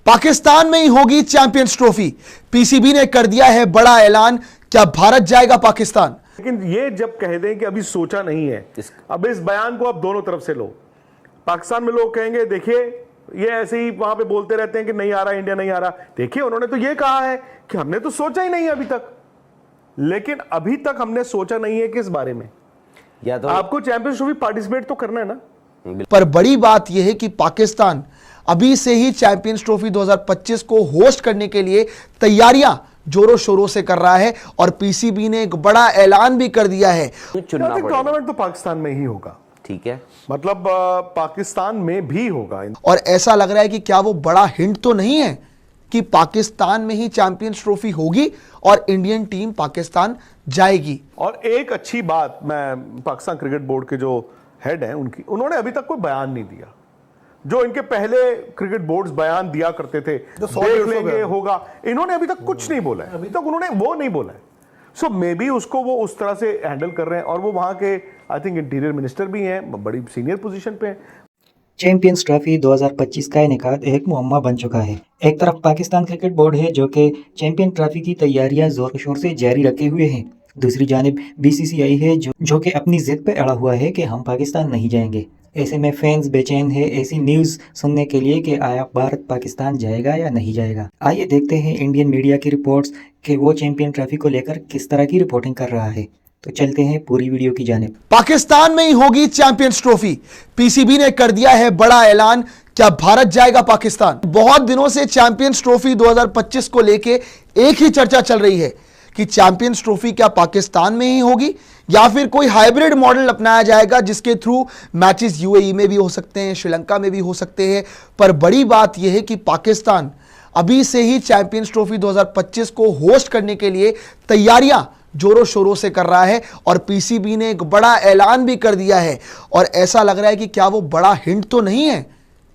पाकिस्तान में ही होगी champions trophy. PCB ने कर दिया है बड़ा ऐलान, क्या भारत जाएगा पाकिस्तान? लेकिन ये जब कह दें कि अभी सोचा नहीं है, अब इस बयान को आप दोनों तरफ से लो। पाकिस्तान में लोग कहेंगे देखिए ये ऐसे ही वहां पे बोलते रहते हैं कि नहीं आ रहा, इंडिया नहीं आ रहा। देखिए उन्होंने तो ये कहा है कि हमने तो सोचा ही नहीं है अभी तक, लेकिन अभी तक हमने सोचा नहीं है किस बारे में। या तो आपको चैंपियंस ट्रॉफी पार्टिसिपेट तो करना है ना। पर बड़ी बात यह है कि पाकिस्तान अभी से ही चैंपियंस ट्रॉफी 2025 को होस्ट करने के लिए तैयारियां जोरों शोरों से कर रहा है और पीसीबी ने एक बड़ा ऐलान भी कर दिया है। टूर्नामेंट तो पाकिस्तान में ही होगा, ठीक है, मतलब पाकिस्तान में भी होगा। और ऐसा लग रहा है कि क्या वो बड़ा हिंट तो नहीं है कि पाकिस्तान में ही चैंपियंस ट्रॉफी होगी और इंडियन टीम पाकिस्तान जाएगी। और एक अच्छी बात, मैं पाकिस्तान क्रिकेट बोर्ड के जो हेड हैं उन्होंने अभी तक कोई बयान नहीं दिया। जो इनके पहले क्रिकेट बोर्ड्स बयान दिया करते थे, देख लेंगे होगा, इन्होंने अभी तक कुछ नहीं बोला है, अभी तक उन्होंने वो नहीं बोला है। सो मे बी उसको वो उस तरह से हैंडल कर रहे हैं। और वो वहां के आई थिंक इंटीरियर मिनिस्टर भी हैं, बड़ी सीनियर पोजीशन पे हैं। चैंपियंस ट्रॉफी 2025 का इनेकाद एक मुअम्मा बन चुका है। एक तरफ पाकिस्तान क्रिकेट बोर्ड है जो कि चैंपियन ट्रॉफी की तैयारियां जोर शोर से जारी रखे हुए हैं। दूसरी जानिब बीसीसीआई है जो कि अपनी जिद पे अड़ा हुआ है कि हम पाकिस्तान नहीं जाएंगे। ऐसे में फैंस बेचैन है ऐसी न्यूज़ सुनने के लिए कि आया भारत पाकिस्तान जाएगा या नहीं जाएगा। आइए देखते हैं इंडियन मीडिया की रिपोर्ट्स कि वो चैंपियन ट्रॉफी को लेकर किस तरह की रिपोर्टिंग कर रहा है। तो चलते हैं पूरी वीडियो की जानिब। पाकिस्तान में ही होगी चैंपियंस ट्रॉफी। पीसीबी ने कर दिया है बड़ा ऐलान, क्या भारत जाएगा पाकिस्तान? बहुत दिनों से चैंपियंस ट्रॉफी 2025 को लेके एक ही चर्चा चल रही है कि चैंपियंस ट्रॉफी क्या पाकिस्तान में ही होगी या फिर कोई हाइब्रिड मॉडल अपनाया जाएगा जिसके थ्रू मैचेस यूएई में भी हो सकते हैं, श्रीलंका में भी हो सकते हैं। पर बड़ी बात यह है कि पाकिस्तान अभी से ही चैंपियंस ट्रॉफी 2025 को होस्ट करने के लिए तैयारियां जोरों शोरों से कर रहा है और पीसीबी ने एक बड़ा ऐलान भी कर दिया है। और ऐसा लग रहा है कि क्या वो बड़ा हिंट तो नहीं है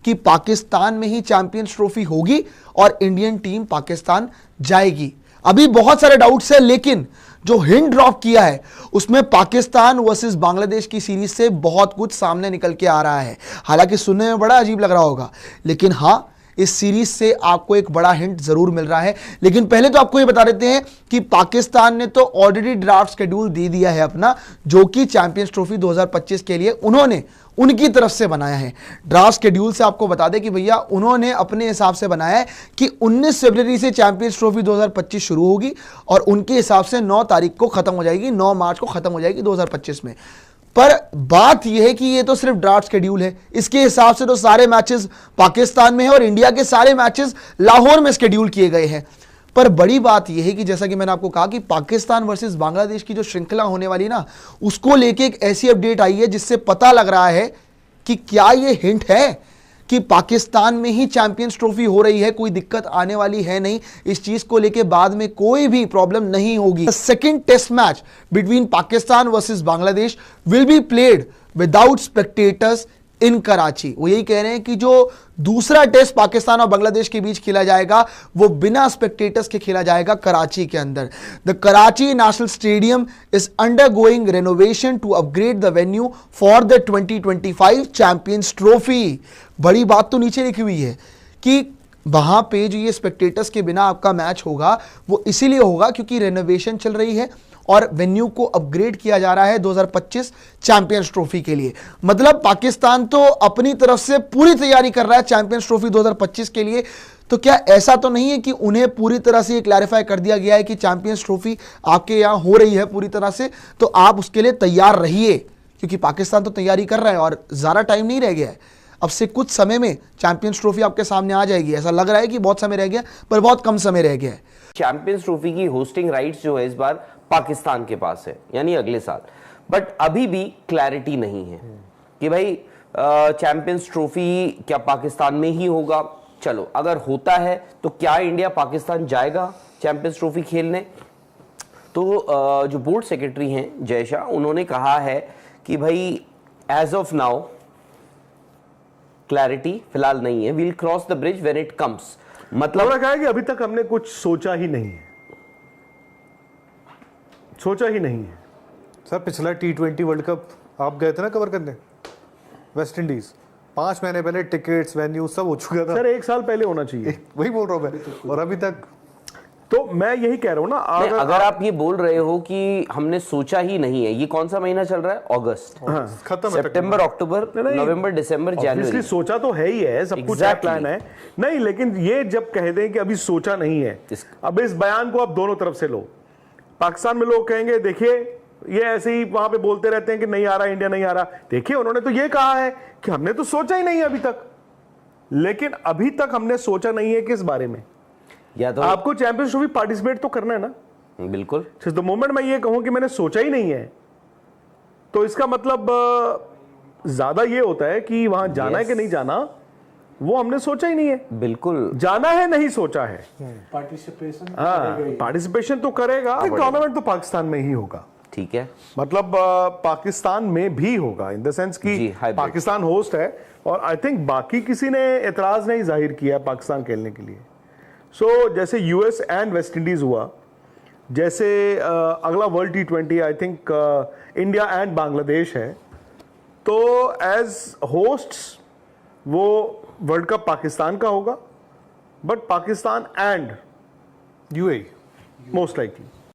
कि पाकिस्तान में ही चैंपियंस ट्रॉफी होगी और इंडियन टीम पाकिस्तान जाएगी। अभी बहुत सारे डाउट्स है, लेकिन जो हिंट ड्रॉप किया है उसमें पाकिस्तान वर्सेस बांग्लादेश की सीरीज से बहुत कुछ सामने निकल के आ रहा है। हालांकि सुनने में बड़ा अजीब लग रहा होगा, लेकिन हाँ, इस सीरीज से आपको एक बड़ा हिंट जरूर मिल रहा है। लेकिन पहले तो आपको ये बता देते हैं कि पाकिस्तान ने तो ऑलरेडी ड्राफ्ट शेड्यूल दे दिया है अपना, जो कि चैंपियंस ट्रॉफी 2025 के लिए उन्होंने उनकी तरफ से बनाया है। ड्राफ्ट शेड्यूल से आपको बता दें कि भैया उन्होंने अपने हिसाब से बनाया है कि 19 फरवरी से चैंपियंस ट्रॉफी 2025 शुरू होगी और उनके हिसाब से 9 तारीख को खत्म हो जाएगी, 9 मार्च को खत्म हो जाएगी 2025 में। पर बात यह है कि ये तो सिर्फ ड्राफ्ट शेड्यूल है, इसके हिसाब से तो सारे मैचेस पाकिस्तान में है और इंडिया के सारे मैचेस लाहौर में शेड्यूल किए गए हैं। पर बड़ी बात यह है कि जैसा कि मैंने आपको कहा कि पाकिस्तान वर्सेस बांग्लादेश की जो श्रृंखला होने वाली ना, उसको लेके एक ऐसी अपडेट आई है जिससे पता लग रहा है कि क्या ये हिंट है कि पाकिस्तान में ही चैंपियंस ट्रॉफी हो रही है, कोई दिक्कत आने वाली है नहीं। इस चीज को लेके बाद में कोई भी प्रॉब्लम नहीं होगी। Second test match between Pakistan versus Bangladesh will be played without spectators in Karachi. वो यही कह रहे हैं कि जो दूसरा टेस्ट पाकिस्तान और बांग्लादेश के बीच खेला जाएगा वो बिना स्पेक्टेटर्स के खेला जाएगा कराची के अंदर। The Karachi national stadium is undergoing renovation to upgrade the venue for the 2025 champions trophy. बड़ी बात तो नीचे लिखी हुई है कि वहां पे जो ये स्पेक्टेटर्स के बिना आपका मैच होगा वो इसीलिए होगा क्योंकि रेनोवेशन चल रही है और वेन्यू को अपग्रेड किया जा रहा है 2025 चैंपियंस ट्रॉफी के लिए। मतलब पाकिस्तान तो अपनी तरफ से पूरी तैयारी कर रहा है चैंपियंस ट्रॉफी 2025 के लिए। तो क्या ऐसा तो नहीं है कि उन्हें पूरी तरह से ये क्लैरिफाई कर दिया गया है कि चैंपियंस ट्रॉफी आपके यहाँ हो रही है पूरी तरह से, तो आप उसके लिए तैयार रहिए, क्योंकि पाकिस्तान तो तैयारी कर रहा है और ज़्यादा टाइम नहीं रह गया है। अब से कुछ समय में चैंपियंस ट्रॉफी आपके सामने आ जाएगी। ऐसा लग रहा है कि बहुत समय रह गया, पर बहुत कम समय रह गया है। चैंपियंस ट्रॉफी की होस्टिंग राइट्स जो है इस बार पाकिस्तान के पास है, यानी अगले साल। बट अभी भी क्लैरिटी नहीं है कि भाई चैंपियंस ट्रॉफी क्या पाकिस्तान में ही होगा। चलो अगर होता है तो क्या इंडिया पाकिस्तान जाएगा चैंपियंस ट्रॉफी खेलने? तो जो बोर्ड सेक्रेटरी हैं जय शाह, उन्होंने कहा है कि भाई एज ऑफ नाउ क्लैरिटी फिलहाल नहीं है, we'll cross the bridge when it comes. मतलब कहा है कि अभी तक हमने कुछ सोचा ही नहीं है, सोचा ही नहीं है। सर पिछला T20 वर्ल्ड कप आप गए थे ना कवर करने, वेस्ट इंडीज, 5 महीने पहले टिकट्स वेन्यू सब हो चुका था सर 1 साल पहले होना चाहिए। वही बोल रहा हूँ मैं, और अभी तक तो मैं यही कह रहा हूं ना, अगर आप ये बोल रहे हो कि हमने सोचा ही नहीं है, ये कौन सा महीना चल रहा है? अगस्त, खत्म है सितंबर, अक्टूबर, नवंबर, दिसंबर, जनवरी। ऑब्वियसली सोचा तो है ही है, सब कुछ प्लान है नहीं, लेकिन ये जब कह दें कि अभी सोचा नहीं है, अब इस बयान को आप दोनों तरफ से लो। पाकिस्तान में लोग कहेंगे देखिए ये ऐसे ही वहां पे बोलते रहते हैं कि नहीं आ रहा, इंडिया नहीं आ रहा। देखिए उन्होंने तो ये कहा है कि हमने तो सोचा ही नहीं है अभी तक, लेकिन अभी तक हमने सोचा नहीं है किस बारे में। या तो आपको चैंपियंस ट्रॉफी पार्टिसिपेट तो करना है ना। बिल्कुल। द मोमेंट मैं ये कहूं कि मैंने सोचा ही नहीं है, तो इसका मतलब ज्यादा ये होता है कि वहां जाना है कि नहीं जाना, वो हमने सोचा ही नहीं है। बिल्कुल जाना है नहीं सोचा है। पार्टिसिपेशन पार्टिसिपेशन तो करेगा, टूर्नामेंट तो पाकिस्तान में ही होगा। ठीक है, मतलब पाकिस्तान में भी होगा, इन द सेंस जी, कि hybrid। पाकिस्तान होस्ट है, और आई थिंक बाकी किसी ने एतराज नहीं जाहिर किया पाकिस्तान खेलने के लिए। सो जैसे यूएस एंड वेस्ट इंडीज हुआ, जैसे अगला world T20 I think India and Bangladesh है, तो एज होस्ट्स वो वर्ल्ड कप पाकिस्तान का होगा, but Pakistan and UAE most likely